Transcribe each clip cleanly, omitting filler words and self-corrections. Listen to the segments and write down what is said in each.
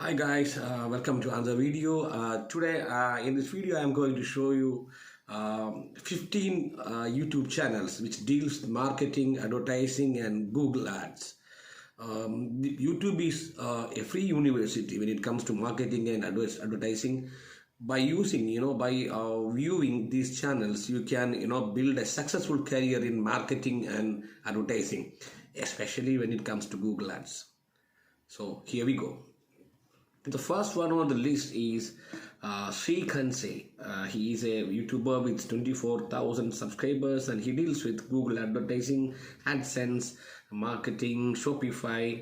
Hi guys, welcome to another video. Today in this video I am going to show you 15 YouTube channels which deals with marketing, advertising and Google ads. YouTube is a free university when it comes to marketing and advertising. By using, by viewing these channels, you can, build a successful career in marketing and advertising, especially when it comes to Google ads. So here we go. The first one on the list is Sebastian. He is a YouTuber with 24,000 subscribers and he deals with Google advertising, AdSense, marketing, Shopify.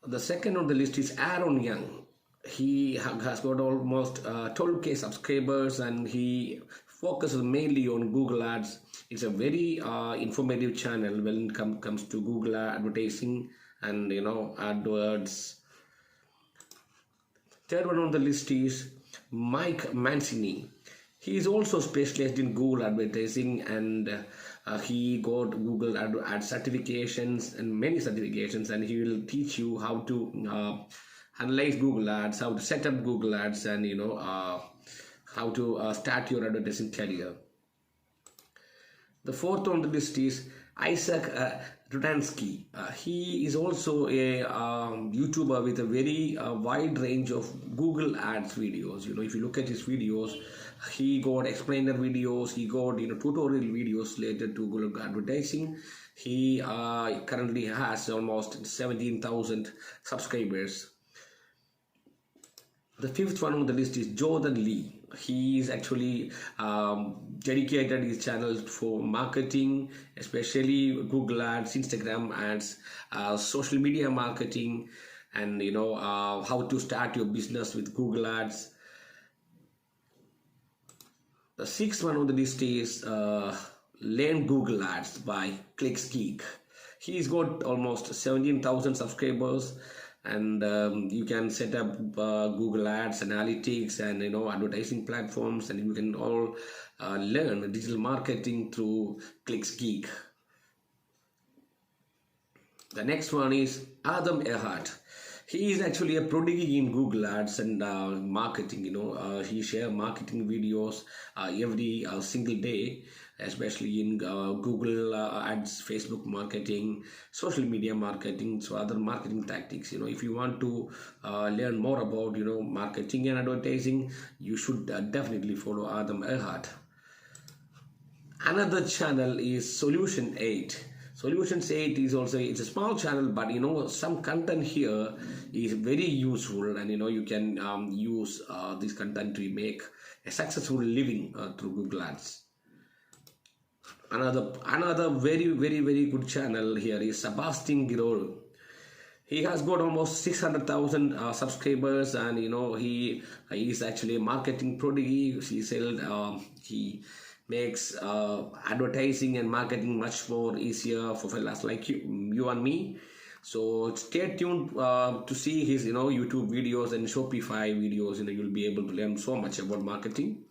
The second on the list is Aaron Young. He has got almost 12k subscribers and he focuses mainly on Google ads. It's a very informative channel when it comes to Google advertising and AdWords. Third one on the list is Mike Mancini. He is also specialized in Google advertising and he got Google ad certifications and many certifications, and he will teach you how to analyze Google ads, how to set up Google ads, and how to start your advertising career. The fourth on the list is Isaac Rutansky. He is also a YouTuber with a very wide range of Google ads videos. If you look at his videos, he got explainer videos, he got tutorial videos related to Google advertising. He currently has almost 17,000 subscribers. The fifth one on the list is Jordan Lee. He is actually dedicated his channel for marketing, especially Google ads, Instagram ads, social media marketing, and how to start your business with Google ads. The sixth one on the list is Learn Google Ads by ClicksGeek. He's got almost 17,000 subscribers. And you can set up Google Ads, analytics, and advertising platforms, and you can all learn digital marketing through ClicksGeek. The next one is Adam Earhart. He is actually a prodigy in Google Ads and marketing. He shares marketing videos every single day, especially in Google ads, Facebook marketing, social media marketing, so other marketing tactics. If you want to learn more about marketing and advertising, you should definitely follow Adam Earhart. Another channel is Solution 8. Solutions 8 is also, it's a small channel, but some content here is very useful, and you can use this content to make a successful living through Google ads. Another very good channel here is Sebastian Ghiorghiu. He has got almost 600,000 subscribers, and he is actually a marketing prodigy. He makes advertising and marketing much more easier for fellas like you and me. So stay tuned to see his YouTube videos and Shopify videos. You'll be able to learn so much about marketing.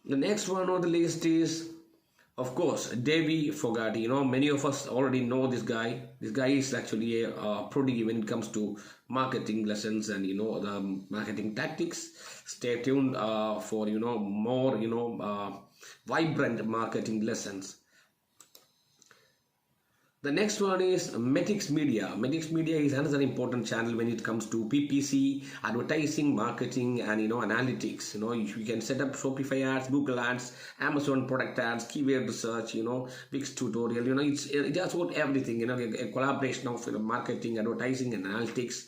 The next one on the list is, of course, Fogarty. Many of us already know this guy. This guy is actually a prodigy when it comes to marketing lessons and the marketing tactics. Stay tuned for more vibrant marketing lessons. The next one is Metics Media. Metics Media is another important channel when it comes to PPC, advertising, marketing, and analytics. You can set up Shopify ads, Google ads, Amazon product ads, keyword research, Wix tutorial. It does about everything. A collaboration of marketing, advertising, and analytics.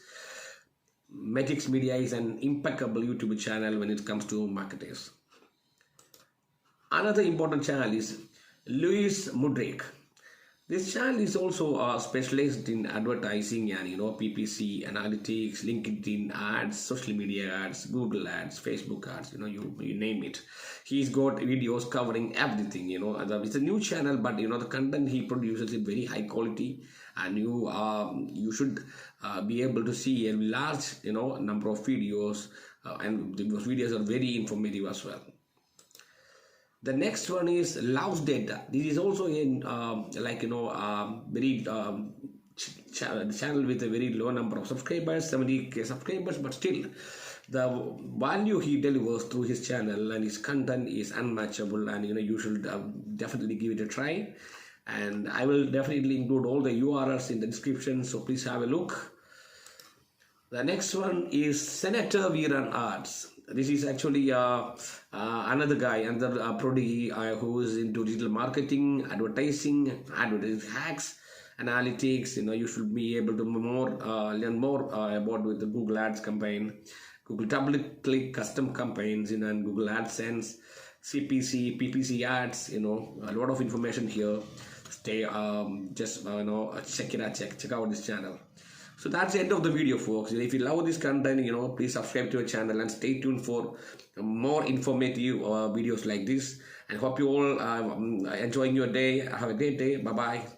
Metics Media is an impeccable YouTube channel when it comes to marketers. Another important channel is Mudrich. This channel is also specialized in advertising and PPC, analytics, LinkedIn ads, social media ads, Google ads, Facebook ads, you name it. He's got videos covering everything. It's a new channel, but the content he produces is very high quality, and you should be able to see a large number of videos, and those videos are very informative as well. The next one is Love's Data. This is also in very channel with a very low number of subscribers, 70k subscribers, but still the value he delivers through his channel and his content is unmatchable, and you should definitely give it a try. And I will definitely include all the URLs in the description, so please have a look. The next one is Senator Veeran Arts. This is actually another guy, another prodigy who is into digital marketing, advertising hacks, analytics. You should be able to learn more about with the Google Ads campaign, Google double-click custom campaigns, and Google AdSense, CPC, PPC ads. A lot of information here. Stay check out this channel. So that's the end of the video, folks. If you love this content, please subscribe to our channel and stay tuned for more informative videos like this. And hope you all are enjoying your day. Have a great day. Bye bye.